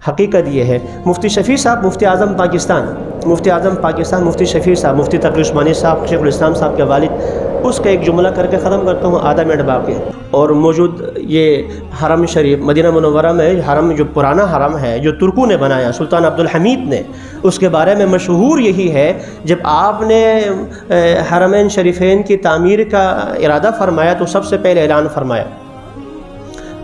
حقیقت یہ ہے، مفتی شفیع صاحب مفتی اعظم پاکستان مفتی شفیع صاحب، مفتی تقی عثمانی صاحب، شیخ الاسلام صاحب کے والد، اس کا ایک جملہ کر کے ختم کرتا ہوں، آدھا منٹ باقی۔ اور موجود یہ حرم شریف مدینہ منورہ میں، حرم جو پرانا حرم ہے جو ترکوں نے بنایا، سلطان عبدالحمید نے، اس کے بارے میں مشہور یہی ہے، جب آپ نے حرمین شریفین کی تعمیر کا ارادہ فرمایا تو سب سے پہلے اعلان فرمایا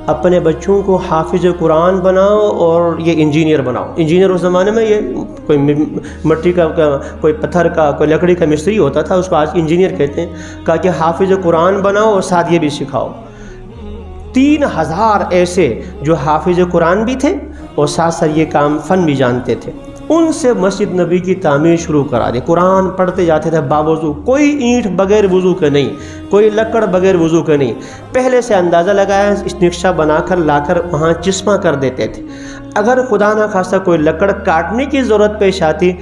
اپنے بچوں کو حافظ قرآن بناؤ اور یہ انجینئر بناؤ۔ انجینئر اس زمانے میں یہ کوئی مٹی کا، کوئی پتھر کا، کوئی لکڑی کا مستری ہوتا تھا، اس کو آج انجینئر کہتے ہیں۔ کہا کہ حافظ قرآن بناؤ اور ساتھ یہ بھی سکھاؤ۔ 3000 ایسے جو حافظ قرآن بھی تھے اور ساتھ ساتھ یہ کام فن بھی جانتے تھے، ان سے مسجد نبی کی تعمیر شروع کرا دی۔ قرآن پڑھتے جاتے تھے باوضو، کوئی اینٹ بغیر وضو کے نہیں، کوئی لکڑ بغیر وضو کے نہیں، پہلے سے اندازہ لگایا، اس نقشہ بنا کر لا کر وہاں چسپاں کر دیتے تھے۔ اگر خدا نہ خواستہ کوئی لکڑ کاٹنے کی ضرورت پیش آتی،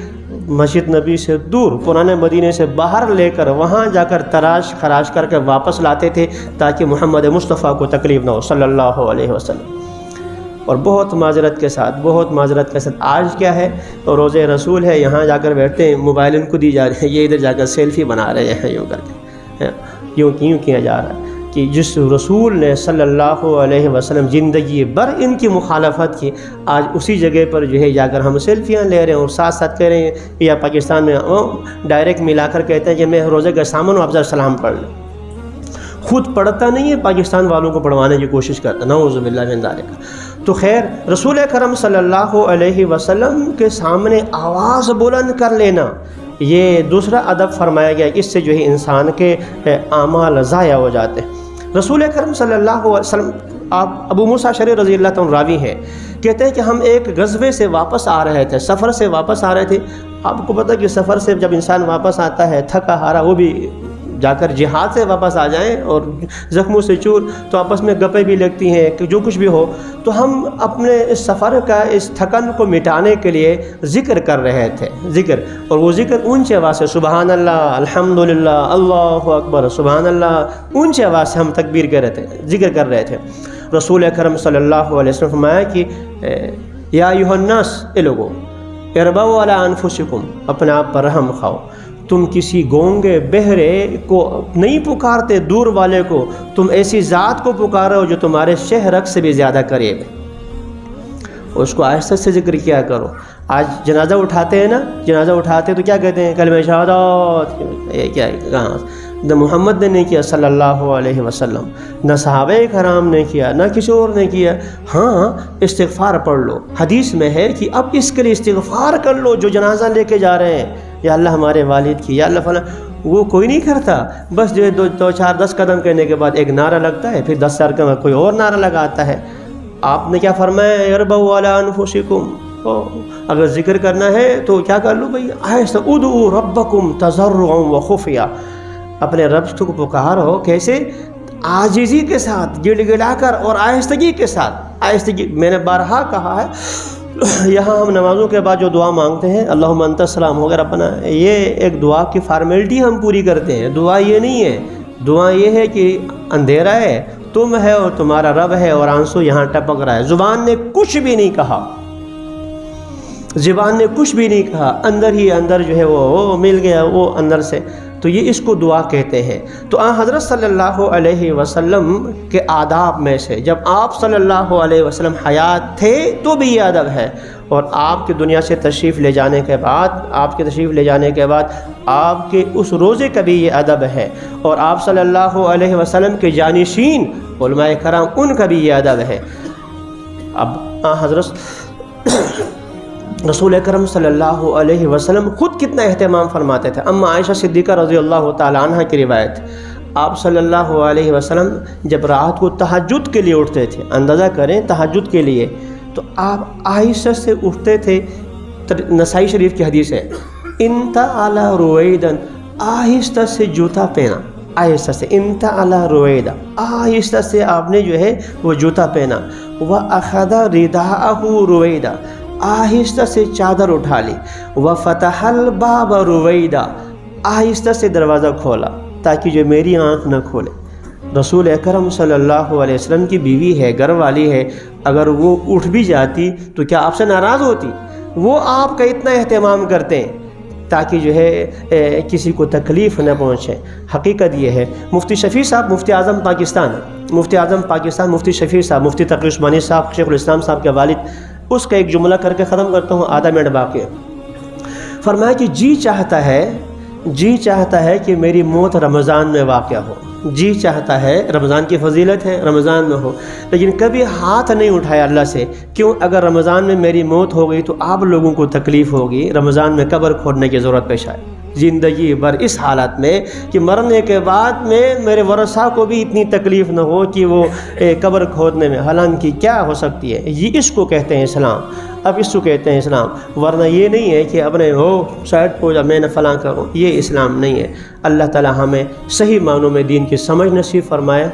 مسجد نبی سے دور پرانے مدینے سے باہر لے کر وہاں جا کر تراش خراش کر کے واپس لاتے تھے تاکہ محمد مصطفیٰ کو تکلیف نہ ہو صلی اللہ علیہ وسلم۔ اور بہت معذرت کے ساتھ آج کیا ہے، روزہ رسول ہے، یہاں جا کر بیٹھتے ہیں، موبائل ان کو دی جا رہی ہے، یہ ادھر جا کر سیلفی بنا رہے ہیں، یوں کر کے یوں کیا جا رہا ہے کہ جس رسول نے صلی اللہ علیہ وسلم زندگی بھر ان کی مخالفت کی، آج اسی جگہ پر جو ہے جا کر ہم سیلفیاں لے رہے ہیں اور ساتھ ساتھ کہہ رہے ہیں، یا پاکستان میں ڈائریکٹ ملا کر کہتے ہیں کہ میں روزے کا سامن افضل سلام پڑھ لوں، خود پڑھتا نہیں ہے، پاکستان والوں کو پڑھوانے کی کوشش کرتا، نعوذ باللہ من ذالک۔ تو خیر، رسول کرم صلی اللہ علیہ وسلم کے سامنے آواز بلند کر لینا، یہ دوسرا ادب فرمایا گیا، اس سے جو ہے انسان کے اعمال ضائع ہو جاتے ہیں۔ رسول کرم صلی اللہ علیہ وسلم، آپ ابو موسیٰ اشعری رضی اللہ عنہ راوی ہیں، کہتے ہیں کہ ہم ایک غزوے سے واپس آ رہے تھے، سفر سے واپس آ رہے تھے۔ آپ کو پتہ کہ سفر سے جب انسان واپس آتا ہے تھکا ہارا، وہ بھی جا کر جہاد سے واپس آ جائیں اور زخموں سے چور، تو آپس میں گپیں بھی لگتی ہیں کہ جو کچھ بھی ہو، تو ہم اپنے اس سفر کا اس تھکن کو مٹانے کے لیے ذکر کر رہے تھے، اور وہ ذکر اونچی آواز سے، سبحان اللہ، الحمدللہ، اللہ اکبر، سبحان اللہ، اونچی آواز سے ہم تکبیر کر رہے تھے، ذکر کر رہے تھے۔ رسول اکرم صلی اللہ علیہ وسلم فرمایا کہ یا ایھا الناس، اے لوگو، اربعوا علی انفسکم، اپنے آپ پر رحم کھاؤ، تم کسی گونگے بہرے کو نہیں پکارتے، دور والے کو، تم ایسی ذات کو پکارو جو تمہارے شہرک سے بھی زیادہ قریب ہے، اس کو آہستہ سے ذکر کیا کرو۔ آج جنازہ اٹھاتے ہیں نا، جنازہ اٹھاتے تو کیا کہتے ہیں، کلمہ شہادت، یہ کیا ہے، کہاں نہ محمد نے نہیں کیا صلی اللہ علیہ وسلم، نہ صحابہ کرام نے کیا، نہ کسی اور نے کیا۔ ہاں، استغفار پڑھ لو، حدیث میں ہے کہ اب اس کے لیے استغفار کر لو جو جنازہ لے کے جا رہے ہیں، یا اللہ ہمارے والد کی، یا اللہ فلاں، وہ کوئی نہیں کرتا، بس جو 2-4-10 قدم کرنے کے بعد ایک نعرہ لگتا ہے، پھر 10 قدم کوئی اور نعرہ لگاتا ہے۔ آپ نے کیا فرمایا، اربعوا علی انفسکم، اگر ذکر کرنا ہے تو کیا کر لو بھائی، آہستہ، ادعوا ربکم تضرعا وخفیا، اپنے رب کو پکارو، کیسے؟ عاجزی کے ساتھ، گڑ گڑا کر اور آہستگی کے ساتھ۔ آہستگی میں نے بارہا کہا ہے، یہاں ہم نمازوں کے بعد جو دعا مانگتے ہیں، اللہم انت السلام ہو گیا ربنا، یہ ایک دعا کی فارمیلٹی ہم پوری کرتے ہیں، دعا یہ نہیں ہے، دعا یہ ہے کہ اندھیرا ہے، تم ہے اور تمہارا رب ہے اور آنسو یہاں ٹپک رہا ہے، زبان نے کچھ بھی نہیں کہا، زبان نے کچھ بھی نہیں کہا، اندر ہی اندر جو ہے وہ مل گیا وہ اندر سے، تو یہ اس کو دعا کہتے ہیں۔ تو حضرت صلی اللہ علیہ وسلم کے آداب میں سے، جب آپ صلی اللہ علیہ وسلم حیات تھے تو بھی یہ ادب ہے، اور آپ کی دنیا سے تشریف لے جانے کے بعد، آپ کے اس روزے کا بھی یہ ادب ہے، اور آپ صلی اللہ علیہ وسلم کے جانشین علماء کرام، ان کا بھی یہ ادب ہے۔ اب حضرت رسول اکرم صلی اللہ علیہ وسلم خود کتنا اہتمام فرماتے تھے۔ اما عائشہ صدیقہ رضی اللہ تعالی عنہ کی روایت، آپ صلی اللہ علیہ وسلم جب رات کو تہجد کے لیے اٹھتے تھے، اندازہ کریں تہجد کے لیے، تو آپ آہستہ سے اٹھتے تھے۔ نسائی شریف کی حدیث ہے، انتعلا رویدا، آہستہ سے جوتا پہنا، آہستہ سے، انتعلا رویدا، آہستہ سے آپ نے جو ہے وہ جوتا پہنا، وَأَخَذَ رِدَاءَهُ رویدا، آہستہ سے چادر اٹھا لی، وَفَتَحَ الْبَابَ رویدا، آہستہ سے دروازہ کھولا تاکہ جو میری آنکھ نہ کھولے۔ رسول اکرم صلی اللہ علیہ وسلم کی بیوی ہے، گھر والی ہے، اگر وہ اٹھ بھی جاتی تو کیا آپ سے ناراض ہوتی؟ وہ آپ کا اتنا اہتمام کرتے ہیں تاکہ جو ہے کسی کو تکلیف نہ پہنچے۔ حقیقت یہ ہے، مفتی شفیع صاحب مفتی اعظم پاکستان، مفتی شفیع صاحب، مفتی تقی عثمانی صاحب، شیخ الاسلام صاحب کے والد، اس کا ایک جملہ کر کے ختم کرتا ہوں، آدھا منٹ باقی ہے۔ فرمایا کہ جی چاہتا ہے کہ میری موت رمضان میں واقع ہو، جی چاہتا ہے، رمضان کی فضیلت ہے رمضان میں ہو، لیکن کبھی ہاتھ نہیں اٹھایا اللہ سے، کیوں؟ اگر رمضان میں میری موت ہو گئی تو آپ لوگوں کو تکلیف ہوگی، رمضان میں قبر کھودنے کی ضرورت پیش آئے، زندگی بھر اس حالت میں کہ مرنے کے بعد میں میرے ورثہ کو بھی اتنی تکلیف نہ ہو کہ وہ قبر کھودنے میں، حالانکہ کیا ہو سکتی ہے، یہ اس کو کہتے ہیں اسلام۔ اب اس کو کہتے ہیں اسلام، ورنہ یہ نہیں ہے کہ اپنے ہو سائڈ پہ جا میں نے فلاں کروں، یہ اسلام نہیں ہے۔ اللہ تعالی ہمیں صحیح معنوں میں دین کی سمجھ نصیب فرمائے،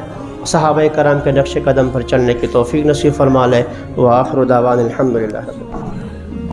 صحابہ کرام کے نقش قدم پر چلنے کی توفیق نصیب فرما لے۔ وآخر دعوانا الحمدللہ رب العالمین۔